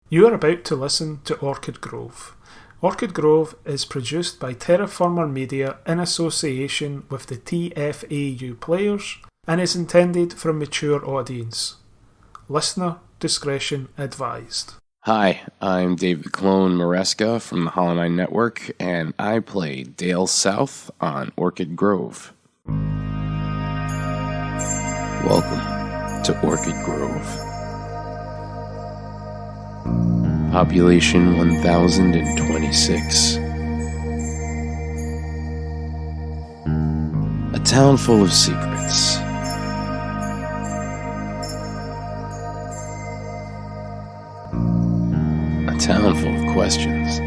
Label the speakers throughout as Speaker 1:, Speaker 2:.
Speaker 1: You are about to listen to Orchid Grove. Orchid Grove is produced by Terraformer Media in association with the TFAU players and is intended for a mature audience. Listener discretion advised.
Speaker 2: Hi, I'm David Clone Maresca from the Hollow 9 Network, and I play Dale South on Orchid Grove. Welcome to Orchid Grove. Population 1026. A town full of secrets. A town full of questions.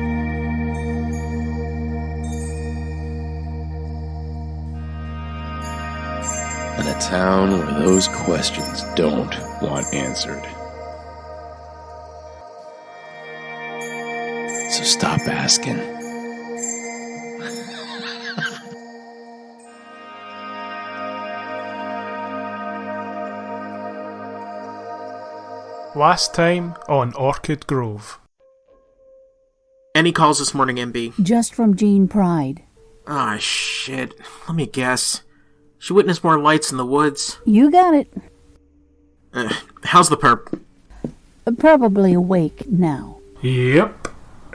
Speaker 2: And a town where those questions don't want answered. So stop asking.
Speaker 1: Last time on Orchid Grove.
Speaker 3: Any calls this morning, MB?
Speaker 4: Just from Jean Pride.
Speaker 3: Ah, shit. Let me guess. She witnessed more lights in the woods.
Speaker 4: You got it.
Speaker 3: How's the perp?
Speaker 4: Probably awake now.
Speaker 1: Yep.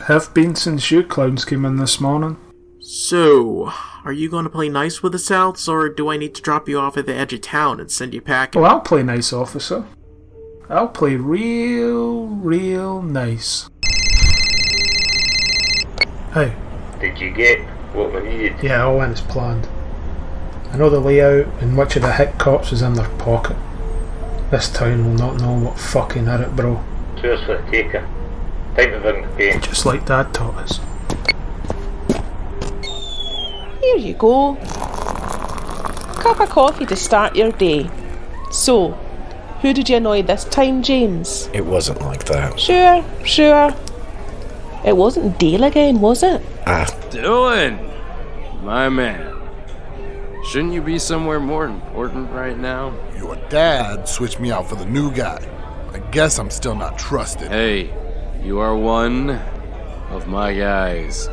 Speaker 1: Have been since you clowns came in this morning.
Speaker 3: So, are you going to play nice with the Souths, or do I need to drop you off at the edge of town and send you packing?
Speaker 1: Well, I'll play nice, officer. I'll play real nice. How?
Speaker 5: Did you get what we needed?
Speaker 1: Yeah, all went as planned. I know the layout and much of the hit cops is in their pocket. This town will not know what fucking hit it, bro.
Speaker 5: Cheers for the taker. Time to bring the pain.
Speaker 1: Just like Dad taught us.
Speaker 6: Here you go. Cup of coffee to start your day. So, who did you annoy this time, James?
Speaker 7: It wasn't like that.
Speaker 6: Sure. It wasn't Dale again, was it?
Speaker 2: Dylan! My man. Shouldn't you be somewhere more important right now?
Speaker 7: Your dad switched me out for the new guy. I guess I'm still not trusted.
Speaker 2: Hey, you are one of my guys.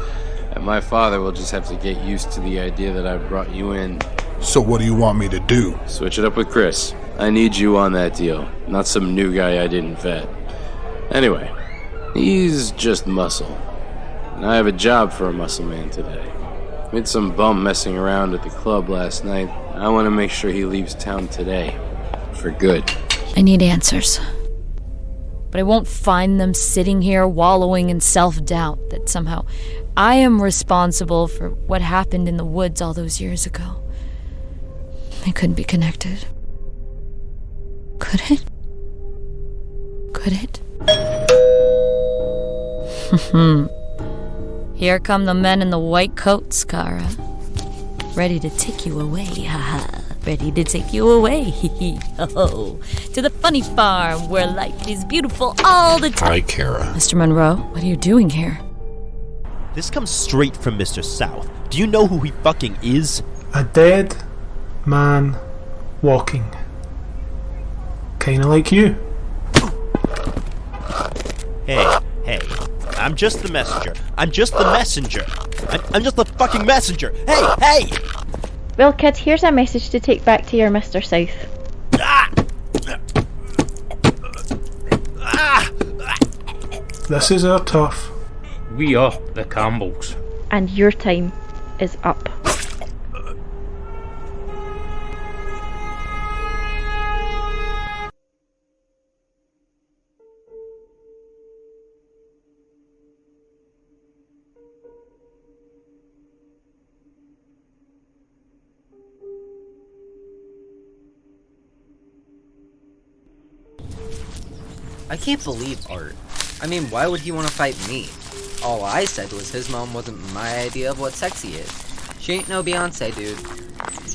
Speaker 2: And my father will just have to get used to the idea that I brought you in.
Speaker 7: So what do you want me to do?
Speaker 2: Switch it up with Chris. I need you on that deal, not some new guy I didn't vet. Anyway, he's just muscle. And I have a job for a muscle man today. We had some bum messing around at the club last night. I want to make sure he leaves town today. For good.
Speaker 8: I need answers. But I won't find them sitting here wallowing in self-doubt that somehow I am responsible for what happened in the woods all those years ago. It couldn't be connected. Could it? Could it? Here come the men in the white coats, Kara. Ready to take you away, haha. Ready to take you away, oh, to the funny farm where life is beautiful all the time.
Speaker 7: Hi, Kara.
Speaker 8: Mr. Monroe, what are you doing here?
Speaker 9: This comes straight from Mr. South. Do you know who he fucking is?
Speaker 1: A dead man walking. Kinda like you.
Speaker 9: Hey. I'm just the messenger. I'm just the fucking messenger. Hey!
Speaker 10: Well, kids, here's a message to take back to your Mr. South.
Speaker 1: This is our turf.
Speaker 5: We are the Campbells.
Speaker 10: And your time is up.
Speaker 11: I can't believe Art. I mean, why would he want to fight me? All I said was his mom wasn't my idea of what sexy is. She ain't no Beyonce, dude.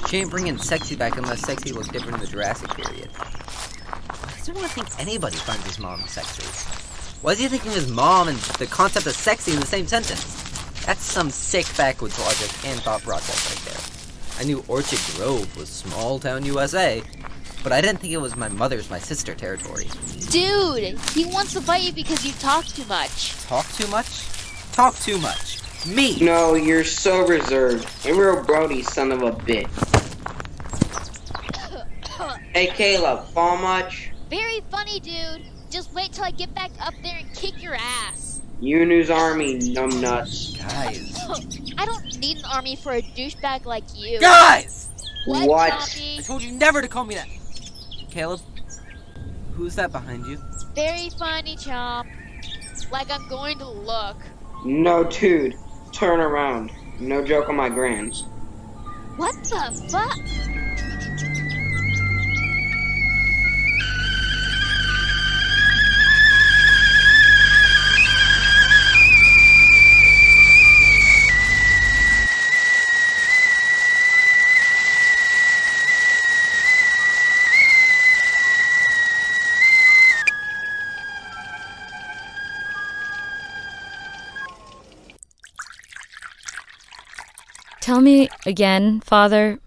Speaker 11: She ain't bringing sexy back unless sexy looked different in the Jurassic period. Why does anyone think anybody finds his mom sexy? Why is he thinking of his mom and the concept of sexy in the same sentence? That's some sick backwards logic and thought process right there. I knew Orchid Grove was small town USA, but I didn't think it was my sister territory.
Speaker 12: Dude, he wants to fight you because you talk too much.
Speaker 11: Talk too much? Talk too much. Me!
Speaker 13: No, you're so reserved. A real Brody son of a bitch. Hey Caleb, fall much?
Speaker 12: Very funny, dude. Just wait till I get back up there and kick your ass.
Speaker 13: Unu's army, numbnuts.
Speaker 11: Guys.
Speaker 12: I don't need an army for a douchebag like you.
Speaker 11: Guys!
Speaker 13: What?
Speaker 11: I told you never to call me that. Caleb, who's that behind you?
Speaker 12: Very funny, chomp. Like I'm going to look.
Speaker 13: No, dude. Turn around. No joke on my grands.
Speaker 12: What the fuck?
Speaker 8: Tell me again, Father,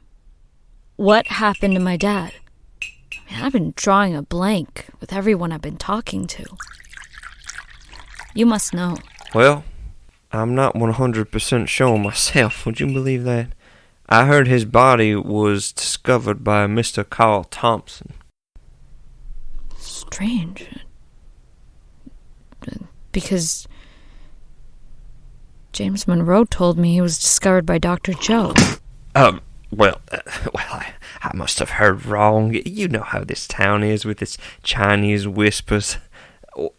Speaker 8: what happened to my dad? I mean, I've been drawing a blank with everyone I've been talking to. You must know.
Speaker 14: Well, I'm not 100% sure myself. Would you believe that? I heard his body was discovered by Mr. Carl Thompson.
Speaker 8: Strange. Because James Monroe told me he was discovered by Dr. Joe.
Speaker 14: Well, I must have heard wrong. You know how this town is with its Chinese whispers.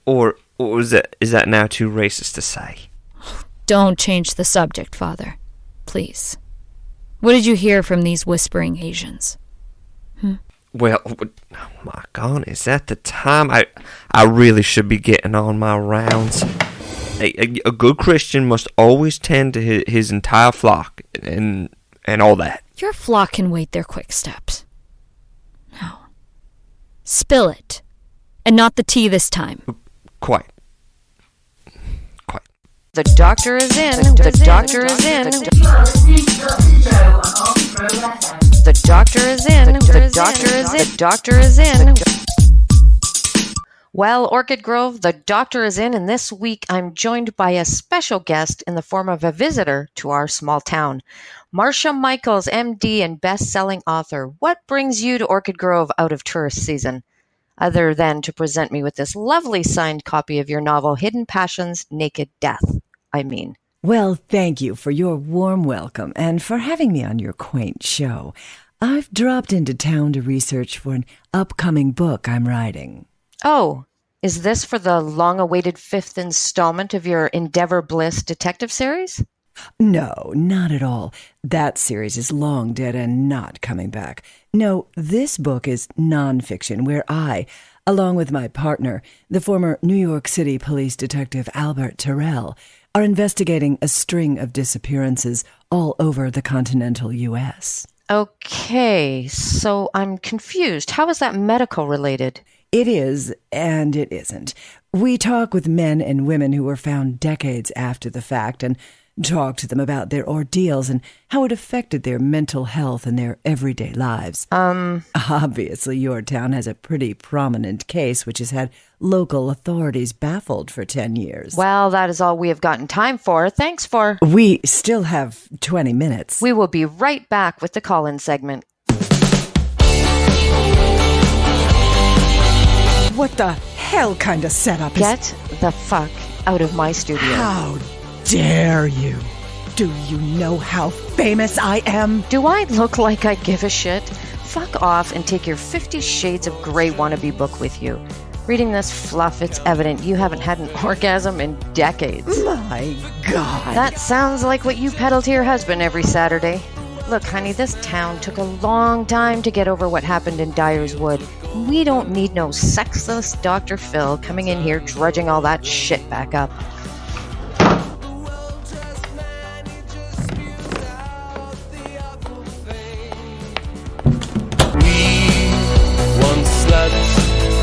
Speaker 14: Or is that now too racist to say?
Speaker 8: Don't change the subject, Father. Please. What did you hear from these whispering Asians?
Speaker 14: Well, oh my God, is that the time? I really should be getting on my rounds. A good Christian must always tend to his entire flock and all that.
Speaker 8: Your flock can wait their quick steps. No. Spill it. And not the tea this time.
Speaker 14: Quite.
Speaker 15: The doctor is in. The doctor is in. The doctor is in. The doctor is in. The doctor is in. Well, Orchid Grove, the doctor is in, and this week I'm joined by a special guest in the form of a visitor to our small town. Marcia Michaels, MD and best-selling author. What brings you to Orchid Grove out of tourist season? Other than to present me with this lovely signed copy of your novel, Hidden Passions, Naked Death, I mean.
Speaker 16: Well, thank you for your warm welcome and for having me on your quaint show. I've dropped into town to research for an upcoming book I'm writing.
Speaker 15: Oh, is this for the long-awaited 5th installment of your Endeavor Bliss detective series?
Speaker 16: No, not at all. That series is long dead and not coming back. No, this book is nonfiction where I, along with my partner, the former New York City police detective Albert Terrell, are investigating a string of disappearances all over the continental U.S.
Speaker 15: Okay, so I'm confused. How is that medical related?
Speaker 16: It is, and it isn't. We talk with men and women who were found decades after the fact and talk to them about their ordeals and how it affected their mental health and their everyday lives. Obviously, your town has a pretty prominent case which has had local authorities baffled for 10 years.
Speaker 15: Well, that is all we have gotten time for. Thanks for...
Speaker 16: We still have 20 minutes.
Speaker 15: We will be right back with the call-in segment.
Speaker 16: What the hell kind of setup is...
Speaker 15: Get the fuck out of my studio.
Speaker 16: How dare you? Do you know how famous I am?
Speaker 15: Do I look like I give a shit? Fuck off and take your 50 Shades of Grey wannabe book with you. Reading this fluff, it's evident you haven't had an orgasm in decades.
Speaker 16: My God.
Speaker 15: That sounds like what you peddle to your husband every Saturday. Look, honey, this town took a long time to get over what happened in Dyer's Wood. We don't need no sexless Dr. Phil coming in here drudging all that shit back up.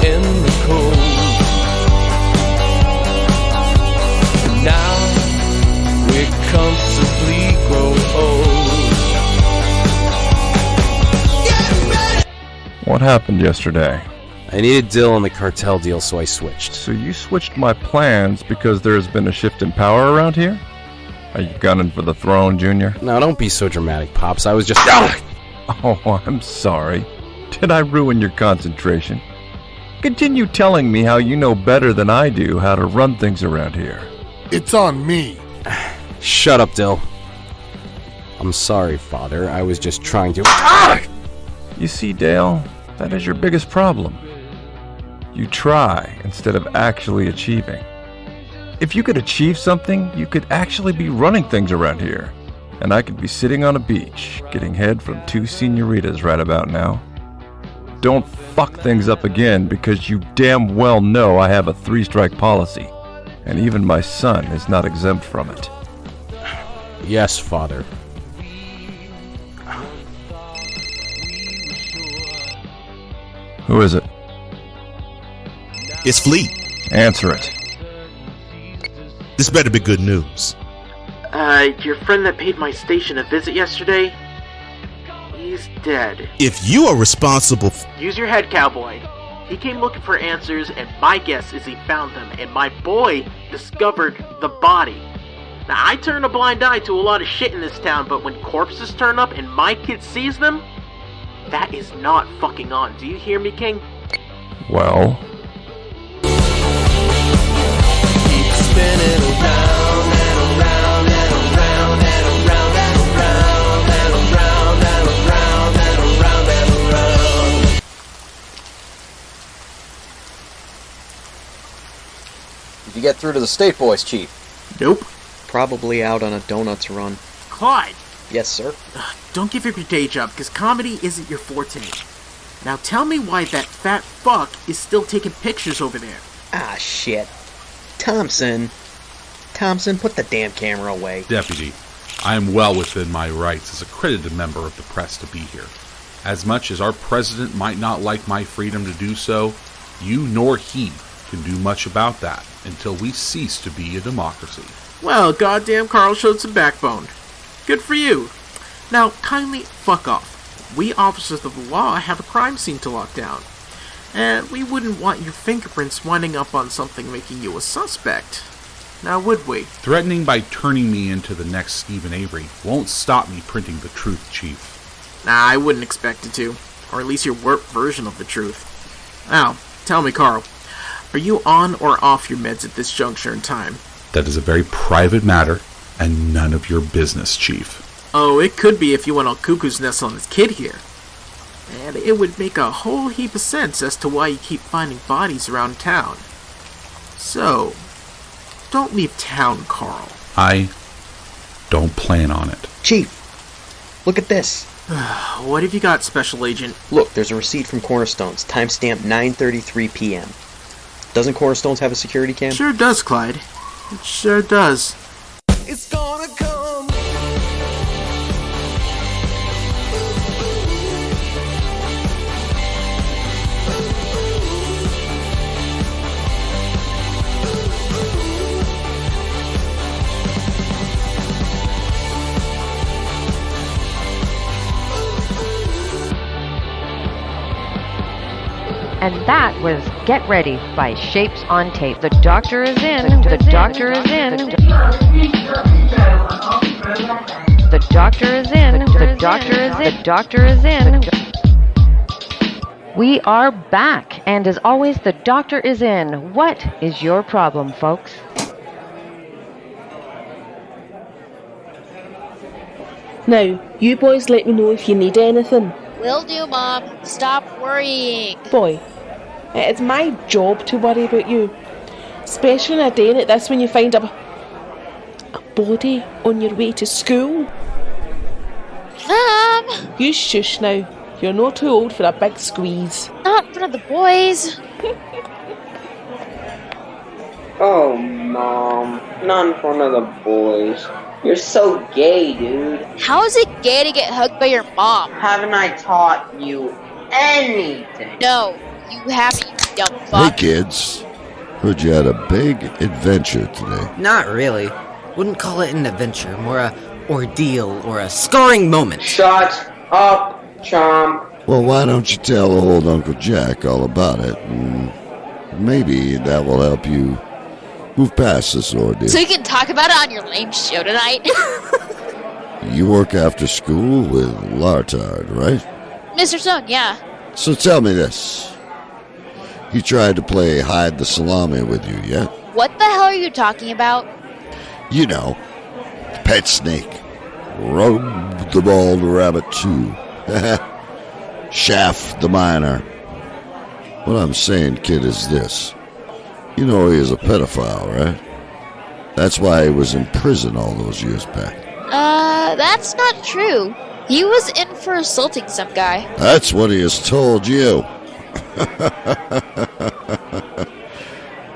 Speaker 17: In the cold. Now we comfortably grow old.
Speaker 18: What happened yesterday?
Speaker 2: I needed Dill on the cartel deal, so I switched.
Speaker 18: So you switched my plans because there has been a shift in power around here? Are you gunning for the throne, Junior?
Speaker 2: No, don't be so dramatic, Pops. I was just...
Speaker 18: Oh, I'm sorry. Did I ruin your concentration? Continue telling me how you know better than I do how to run things around here.
Speaker 7: It's on me.
Speaker 2: Shut up, Dill. I'm sorry, Father. I was just trying to...
Speaker 18: You see, Dale, that is your biggest problem. You try instead of actually achieving. If you could achieve something, you could actually be running things around here. And I could be sitting on a beach, getting head from 2 senoritas right about now. Don't fuck things up again, because you damn well know I have a 3-strike policy. And even my son is not exempt from it.
Speaker 2: Yes, Father.
Speaker 18: Who is it?
Speaker 19: It's Fleet.
Speaker 18: Answer it.
Speaker 19: This better be good news.
Speaker 3: Your friend that paid my station a visit yesterday? He's dead.
Speaker 19: If you are responsible
Speaker 3: Use your head, cowboy. He came looking for answers, and my guess is he found them, and my boy discovered the body. Now, I turn a blind eye to a lot of shit in this town, but when corpses turn up and my kid sees them, that is not fucking on. Do you hear me, King?
Speaker 18: Well...
Speaker 17: Keep spinning around and around and around and around and around and around and around and around and around.
Speaker 20: Did you get through to the state boys, Chief?
Speaker 3: Nope.
Speaker 20: Probably out on a donuts run.
Speaker 3: Clyde!
Speaker 20: Yes, sir.
Speaker 3: Don't give up your day job, because comedy isn't your forte. Now tell me why that fat fuck is still taking pictures over there.
Speaker 20: Ah, shit. Thompson, put the damn camera away.
Speaker 21: Deputy, I am well within my rights as a credited member of the press to be here. As much as our president might not like my freedom to do so, you nor he can do much about that until we cease to be a democracy.
Speaker 3: Well, goddamn Carl showed some backbone. Good for you. Now, kindly fuck off. We officers of the law have a crime scene to lock down. And we wouldn't want your fingerprints winding up on something making you a suspect. Now, would we?
Speaker 21: Threatening by turning me into the next Stephen Avery won't stop me printing the truth, Chief.
Speaker 3: Nah, I wouldn't expect it to. Or at least your warped version of the truth. Now, tell me, Carl, are you on or off your meds at this juncture in time?
Speaker 21: That is a very private matter, and none of your business, Chief.
Speaker 3: Oh, it could be if you went all cuckoo's nest on this kid here. And it would make a whole heap of sense as to why you keep finding bodies around town. So, don't leave town, Carl.
Speaker 21: I don't plan on it.
Speaker 20: Chief, look at this.
Speaker 3: What have you got, Special Agent?
Speaker 20: Look, there's a receipt from Cornerstones, timestamp 9:33 p.m. Doesn't Cornerstones have a security cam?
Speaker 3: Sure does, Clyde. It sure does.
Speaker 17: It's gonna come.
Speaker 15: And that was Get Ready by Shapes on Tape. The doctor is in. The doctor is in. The doctor is in. The doctor is in. The doctor is in. We are back, and as always, the doctor is in. What is your problem, folks?
Speaker 6: Now, you boys let me know if you need anything.
Speaker 12: Will do, Mom. Stop worrying.
Speaker 6: Boy, it's my job to worry about you. Especially on a day like this when you find a body on your way to school.
Speaker 12: Mom!
Speaker 6: You shush now. You're not too old for a big squeeze.
Speaker 12: Not in front of the boys.
Speaker 13: Oh, Mom. Not in front of the boys. You're so gay, dude.
Speaker 12: How is it gay to get hugged by your mom?
Speaker 13: Haven't I taught you anything?
Speaker 12: No, you haven't, you dumb
Speaker 22: Hey
Speaker 12: fuck.
Speaker 22: kids, heard you had a big adventure today.
Speaker 11: Not really. Wouldn't call it an adventure, more a ordeal or a scarring moment.
Speaker 13: Shut up, chomp.
Speaker 22: Well, why don't you tell old Uncle Jack all about it, and maybe that will help you move past this ordeal.
Speaker 12: So you can talk about it on your lame show tonight.
Speaker 22: You work after school with Lartard, right?
Speaker 12: Mr. Stone, yeah.
Speaker 22: So tell me this. He tried to play hide the salami with you yet?
Speaker 12: What the hell are you talking about?
Speaker 22: You know, pet snake. Rub the bald rabbit too. Shaft the miner. What I'm saying, kid, is this. You know he is a pedophile, right? That's why he was in prison all those years back.
Speaker 12: That's not true. He was in for assaulting some guy.
Speaker 22: That's what he has told you.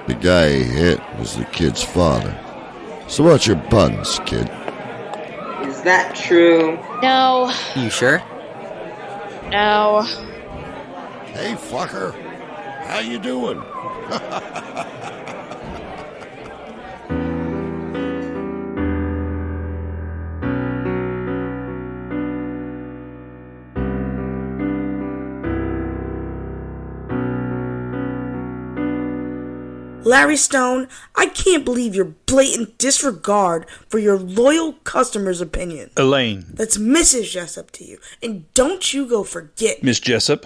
Speaker 22: The guy he hit was the kid's father. So what's your buns, kid?
Speaker 13: Is that true?
Speaker 12: No.
Speaker 11: You sure?
Speaker 12: No.
Speaker 22: Hey, fucker. How you doing?
Speaker 4: Larry Stone, I can't believe your blatant disregard for your loyal customers' opinion.
Speaker 9: Elaine.
Speaker 4: That's Mrs. Jessup to you, and don't you go forget.
Speaker 9: Miss Jessup,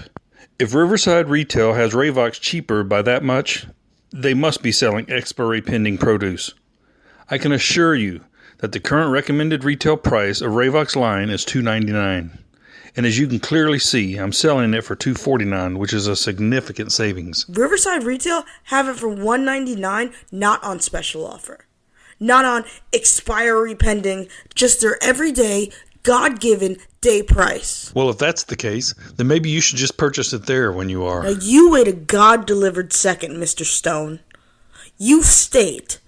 Speaker 9: if Riverside Retail has Ravox cheaper by that much, they must be selling expiry-pending produce. I can assure you that the current recommended retail price of Ravox line is $2.99. And as you can clearly see, I'm selling it for $2.49, which is a significant savings.
Speaker 4: Riverside Retail have it for $1.99, not on special offer. Not on expiry pending, just their everyday, God-given day price.
Speaker 9: Well, if that's the case, then maybe you should just purchase it there when you are.
Speaker 4: Now you wait a God-delivered second, Mr. Stone. You state,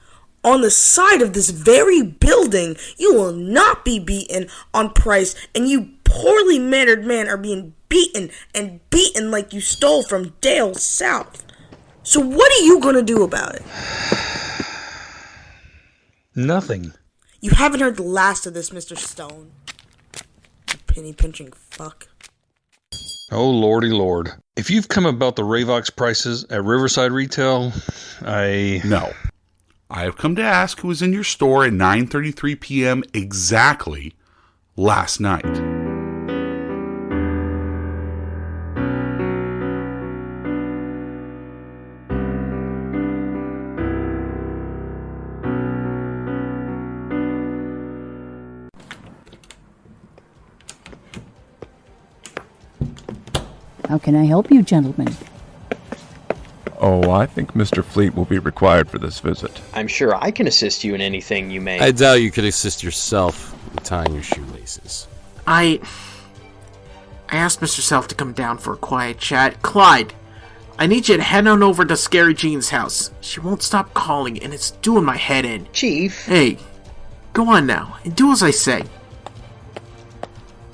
Speaker 4: on the side of this very building, you will not be beaten on price, and you poorly mannered man are being beaten and beaten like you stole from Dale South. So what are you going to do about it?
Speaker 9: Nothing.
Speaker 4: You haven't heard the last of this, Mr. Stone. You penny-pinching fuck.
Speaker 9: Oh, lordy lord. If you've come about the Ravox prices at Riverside Retail,
Speaker 21: No. I have come to ask who was in your store at 9:33 p.m. exactly last night.
Speaker 23: How can I help you, gentlemen?
Speaker 18: Oh, I think Mr. Fleet will be required for this visit.
Speaker 20: I'm sure I can assist you in anything you may.
Speaker 2: I doubt you could assist yourself with tying your shoelaces.
Speaker 3: I asked Mr. Self to come down for a quiet chat. Clyde, I need you to head on over to Scary Jean's house. She won't stop calling, and it's doing my head in.
Speaker 20: Chief.
Speaker 3: Hey, go on now, and do as I say.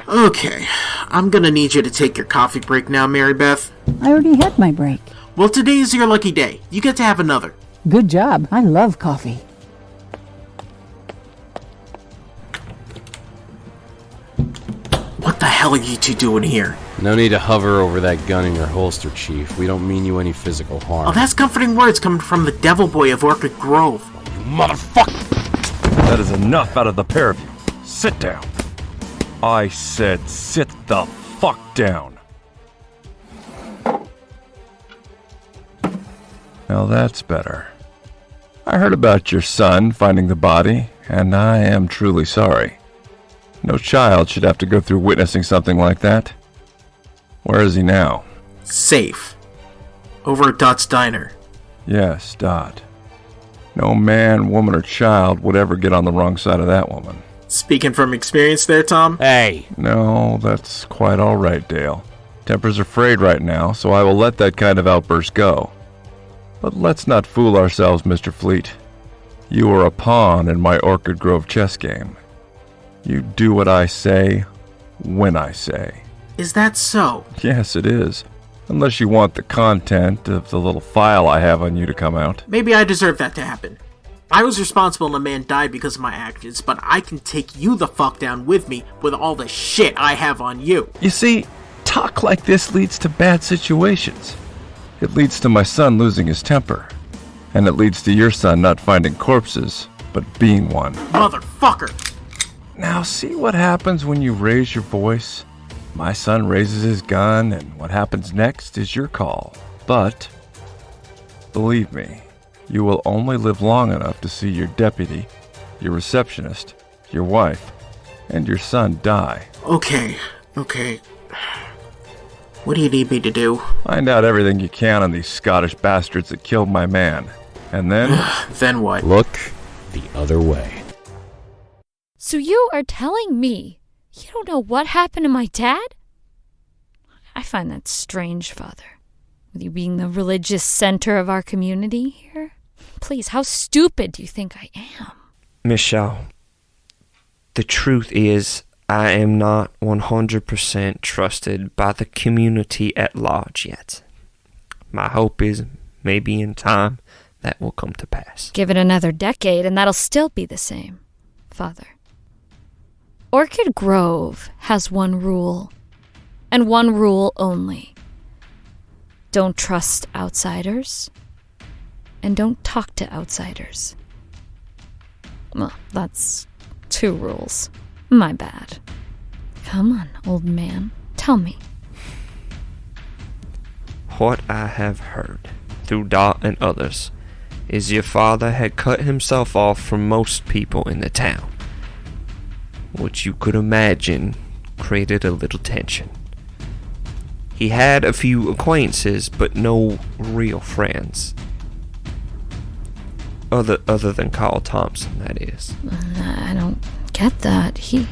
Speaker 3: Okay, I'm gonna need you to take your coffee break now, Mary Beth.
Speaker 23: I already had my break.
Speaker 3: Well, today is your lucky day. You get to have another.
Speaker 23: Good job. I love coffee.
Speaker 3: What the hell are you two doing here?
Speaker 2: No need to hover over that gun in your holster, Chief. We don't mean you any physical harm.
Speaker 3: Oh, that's comforting words coming from the devil boy of Orchid Grove.
Speaker 2: You motherfucker!
Speaker 18: That is enough out of the pair of you. Sit down. I said sit the fuck down. Now that's better. I heard about your son finding the body, and I am truly sorry. No child should have to go through witnessing something like that. Where is he now?
Speaker 3: Safe. Over at Dot's Diner.
Speaker 18: Yes, Dot. No man, woman, or child would ever get on the wrong side of that woman.
Speaker 3: Speaking from experience there, Tom?
Speaker 2: Hey!
Speaker 18: No, that's quite all right, Dale. Tempers are frayed right now, so I will let that kind of outburst go. But let's not fool ourselves, Mr. Fleet. You are a pawn in my Orchid Grove chess game. You do what I say, when I say.
Speaker 3: Is that so?
Speaker 18: Yes, it is. Unless you want the content of the little file I have on you to come out.
Speaker 3: Maybe I deserve that to happen. I was responsible and a man died because of my actions, but I can take you the fuck down with me with all the shit I have on you.
Speaker 18: You see, Talk like this leads to bad situations. It leads to my son losing his temper. And it leads to your son not finding corpses, but being one.
Speaker 3: Motherfucker!
Speaker 18: Now see what happens when you raise your voice? My son raises his gun, and what happens next is your call. But, believe me, you will only live long enough to see your deputy, your receptionist, your wife, and your son die.
Speaker 3: Okay. What do you need me to do?
Speaker 18: Find out everything you can on these Scottish bastards that killed my man. And then...
Speaker 3: Then what?
Speaker 1: Look the other way.
Speaker 8: So you are telling me you don't know what happened to my dad? I find that strange, Father. With you being the religious center of our community here? Please, how stupid do you think I am?
Speaker 14: Miss Shah, the truth is, I am not 100% trusted by the community at large yet. My hope is maybe in time that will come to pass.
Speaker 8: Give it another decade and that'll still be the same, Father. Orchid Grove has one rule, and one rule only. Don't trust outsiders, and don't talk to outsiders. Well, that's 2 rules. My bad. Come on, old man, tell me.
Speaker 14: What I have heard, through Dot and others, is your father had cut himself off from most people in the town, which you could imagine created a little tension. He had a few acquaintances, but no real friends. Other than Carl Thompson, that is.
Speaker 8: I don't get that. He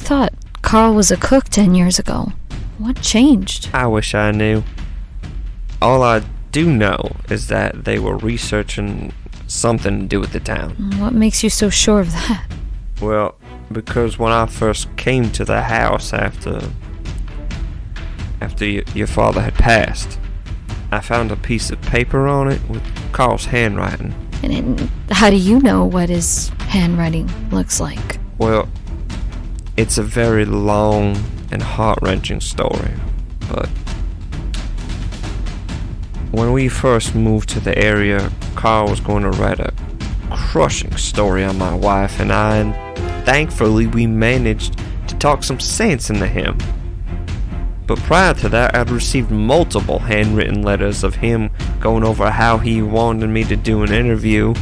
Speaker 8: thought Carl was a cook 10 years ago. What changed?
Speaker 14: I wish I knew. All I do know is that they were researching something to do with the town.
Speaker 8: What makes you so sure of that?
Speaker 14: Well, because when I first came to the house after your father had passed, I found a piece of paper on it with Carl's handwriting.
Speaker 8: And how do you know what his handwriting looks like?
Speaker 14: Well, it's a very long and heart-wrenching story, but when we first moved to the area, Carl was going to write a crushing story on my wife and I, and thankfully we managed to talk some sense into him. But prior to that, I'd received multiple handwritten letters of him going over how he wanted me to do an interview,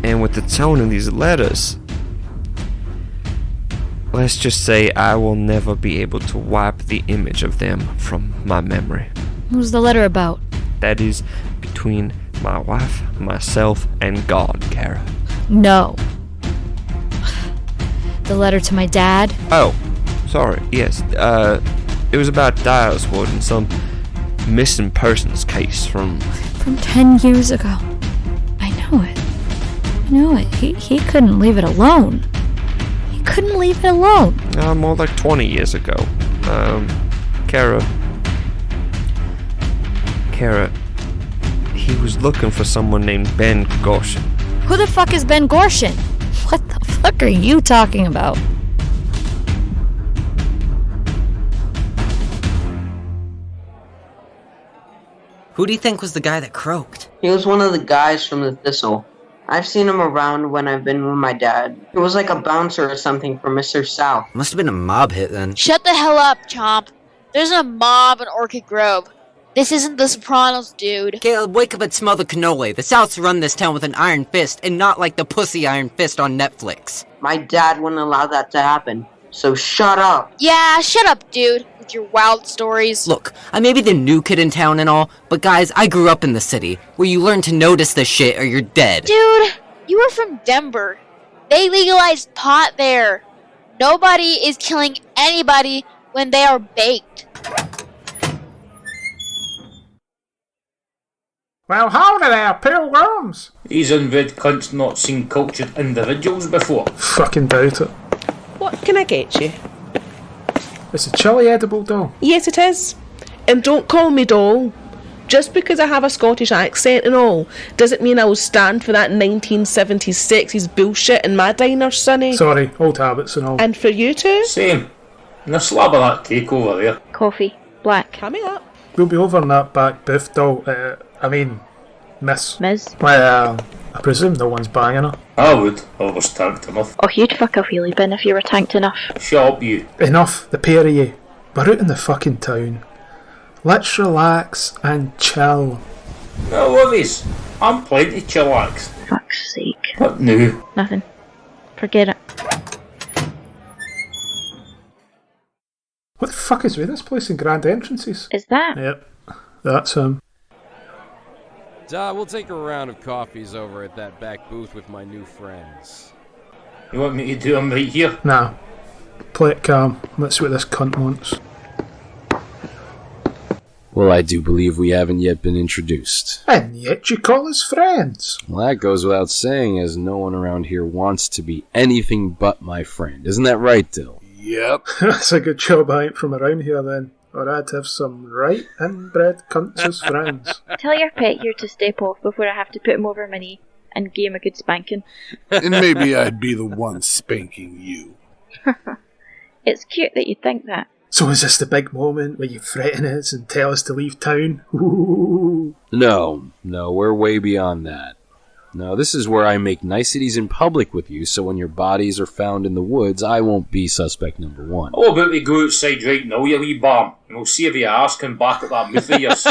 Speaker 14: and with the tone of these letters, let's just say I will never be able to wipe the image of them from my memory.
Speaker 8: What was the letter about?
Speaker 14: That is between my wife, myself, and God, Kara.
Speaker 8: No. The letter to my dad?
Speaker 14: Oh, sorry, yes. It was about Dileswood and some missing persons case from
Speaker 8: 10 years ago. I know it. He couldn't leave it alone. He couldn't leave it alone.
Speaker 14: More like 20 years ago. Kara, he was looking for someone named Ben Gorshin.
Speaker 8: Who the fuck is Ben Gorshin? What the fuck are you talking about?
Speaker 11: Who do you think was the guy that croaked?
Speaker 13: He was one of the guys from the Thistle. I've seen him around when I've been with my dad. He was like a bouncer or something for Mr. South.
Speaker 11: Must have been a mob hit then.
Speaker 12: Shut the hell up, Chomp. There's a mob in Orchid Grove. This isn't the Sopranos, dude.
Speaker 11: Caleb, wake up and smell the cannoli. The Souths run this town with an iron fist, and not like the pussy iron fist on Netflix.
Speaker 13: My dad wouldn't allow that to happen. So shut up.
Speaker 12: Yeah, shut up, dude. With your wild stories.
Speaker 11: Look, I may be the new kid in town and all, but guys, I grew up in the city, where you learn to notice this shit or you're dead.
Speaker 12: Dude, you were from Denver. They legalized pot there. Nobody is killing anybody when they are baked.
Speaker 5: Well, howdy there, pilgrims.
Speaker 10: These inbred cunts not seen cultured individuals before.
Speaker 5: Fucking doubt it.
Speaker 6: What can I get you?
Speaker 5: It's a chili edible doll.
Speaker 6: Yes, it is. And don't call me doll. Just because I have a Scottish accent and all, doesn't mean I will stand for that 1976's bullshit in my diner, sonny.
Speaker 5: Sorry, old habits and all.
Speaker 6: And for you too?
Speaker 10: Same. And a slab of that cake over there.
Speaker 12: Coffee. Black.
Speaker 6: Coming up.
Speaker 5: We'll be over in that back booth, doll. Miss.
Speaker 12: Ms.
Speaker 5: Well, I presume no one's banging her.
Speaker 10: I would. I was tanked enough.
Speaker 12: Oh, you'd fuck a wheelie bin if you were tanked enough.
Speaker 10: Shut up, you.
Speaker 5: Enough, the pair of you. We're out in the fucking town. Let's relax and chill.
Speaker 10: No worries. I'm plenty chillax.
Speaker 12: Fuck's sake.
Speaker 10: What now?
Speaker 12: Nothing. Forget it.
Speaker 5: What the fuck is with this place in Grand Entrances?
Speaker 12: Is that?
Speaker 5: Yep, that's him.
Speaker 1: Todd, we'll take a round of coffees over at that back booth with my new friends.
Speaker 10: You want me to do them right here?
Speaker 5: Nah. Play it calm. Let's see what this cunt wants.
Speaker 2: Well, I do believe we haven't yet been introduced.
Speaker 5: And yet you call us friends.
Speaker 2: Well, that goes without saying, as no one around here wants to be anything but my friend. Isn't that right, Dill?
Speaker 5: Yep. That's a good job I ain't from around here then. Or I'd have some right inbred cunts as friends.
Speaker 12: Tell your pet here to step off before I have to put him over my knee and give him a good spanking.
Speaker 7: And maybe I'd be the one spanking you.
Speaker 12: It's cute that you think that.
Speaker 5: So is this the big moment where you threaten us and tell us to leave town? Ooh.
Speaker 2: No, we're way beyond that. No, this is where I make niceties in public with you, so when your bodies are found in the woods, I won't be suspect number one.
Speaker 10: How about we go outside right now, you wee bum, and we'll see if your ass can back up that mouth of yours.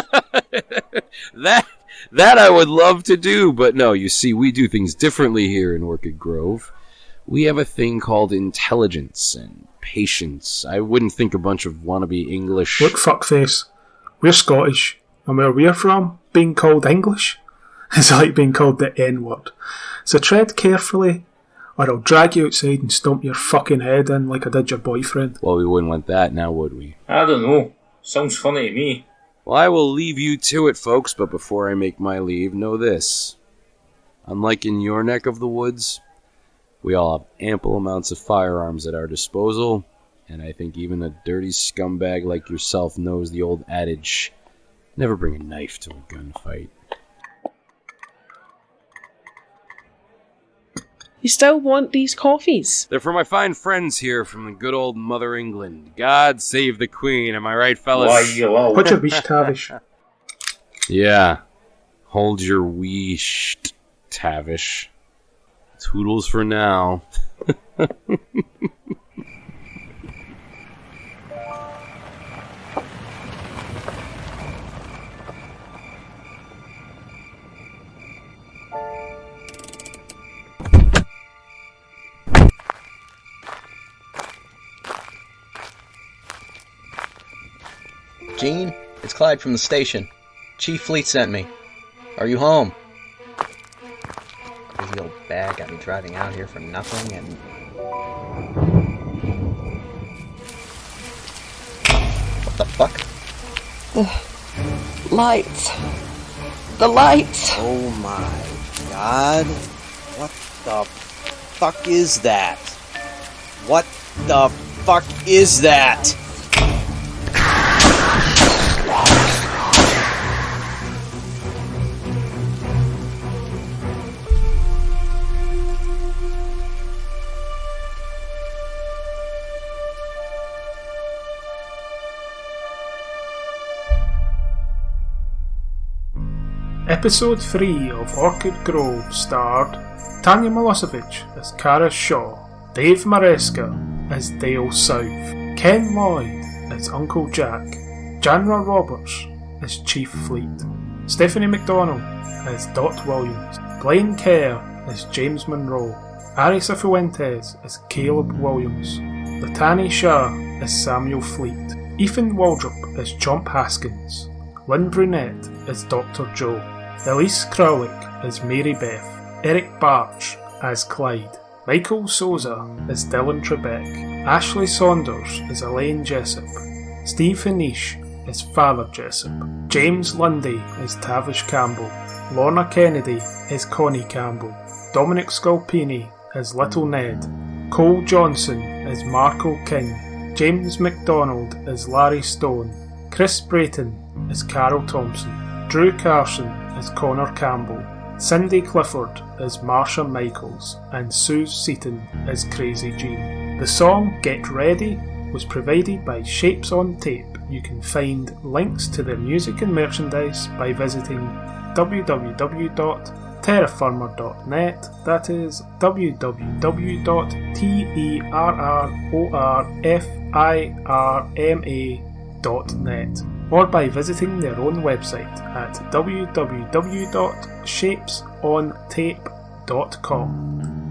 Speaker 2: That I would love to do, but no, you see, we do things differently here in Orchid Grove. We have a thing called intelligence and patience. I wouldn't think a bunch of wannabe English...
Speaker 5: Look, fuckface, we're Scottish, and where we're from, being called English is like being called the N-word. So tread carefully, or I'll drag you outside and stomp your fucking head in like I did your boyfriend.
Speaker 2: Well, we wouldn't want that now, would we?
Speaker 10: I don't know. Sounds funny to me.
Speaker 2: Well, I will leave you to it, folks, but before I make my leave, know this. Unlike in your neck of the woods, we all have ample amounts of firearms at our disposal, and I think even a dirty scumbag like yourself knows the old adage, never bring a knife to a gunfight.
Speaker 6: You still want these coffees?
Speaker 2: They're for my fine friends here from the good old Mother England. God save the Queen, am I right, fellas?
Speaker 10: Why, you all?
Speaker 5: What's your beach, Tavish?
Speaker 2: Yeah. Hold your wee Tavish. Toodles for now.
Speaker 20: Gene, it's Clyde from the station. Chief Fleet sent me. Are you home? Crazy old bag got me driving out here for nothing and... What the fuck?
Speaker 6: The lights. The lights.
Speaker 20: Oh my god. What the fuck is that? What the fuck is that?
Speaker 5: Episode 3 of Orchid Grove starred Tanja Milojevic as Kara Shah, Dave Maresca as Dale South, Ken Lloyd as Uncle Jack, Janra Roberts as Chief Fleet, Stephanie McDonald as Dot Williams, Blaine Kerr as James Monroe, Ari Cifuentes as Caleb Williams, Notani Shah as Samuel Fleet, Ethan Waldrop as Chomp Haskins, Lynn Brunet as Dr. Joe, Elise Krawick as Mary Beth, Eric Bartsch as Clyde, Michael Souza as Dylan Trebek, Ashley Saunders as Elaine Jessup, Steve Hanisch as Father Jessup, James Lundy as Tavish Campbell, Lorna Kennedy as Connie Campbell, Domenick Scolpini as Little Ned, Cole Johnson as Marco King, James McDonald as Larry Stone, Chris Braaten as Carol Thompson, Drew Carson as Connor Campbell, Cindy Clifford as Marsha Michaels, and Sue Seaton as Crazy Jean. The song Get Ready was provided by Shapes on Tape. You can find links to their music and merchandise by visiting www.terraformer.net. That is www.terraforma.net, or by visiting their own website at www.shapesontape.com.